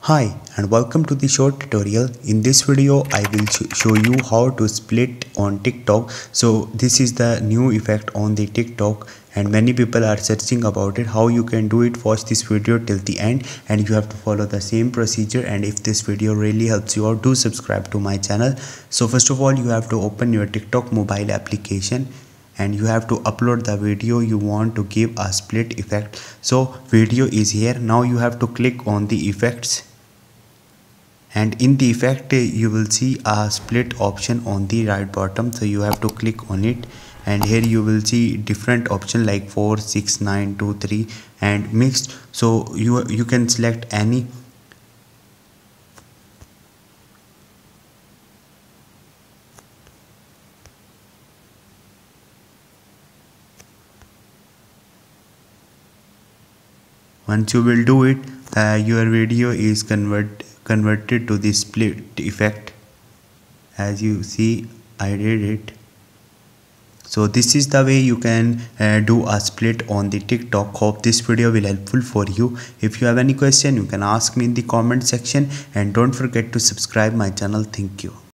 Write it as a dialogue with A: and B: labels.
A: Hi and welcome to the short tutorial. In this video I will show you how to split on TikTok. So this is the new effect on the TikTok and many people are searching about it. How you can do it, watch this video till the end and you have to follow the same procedure. And if this video really helps you out, do subscribe to my channel. So first of all, you have to open your TikTok mobile application and you have to upload the video you want to give a split effect. So video is here. Now you have to click on the effects, and in the effect you will see a split option on the right bottom. So you have to click on it, and here you will see different option like 4, 6, 9, 2, 3 and mixed. So you can select any. Once you will do it, your video is converted to the split effect. As you see, I did it. So this is the way you can do a split on the TikTok. Hope this video will helpful for you. If you have any question, you can ask me in the comment section, and don't forget to subscribe my channel. Thank you.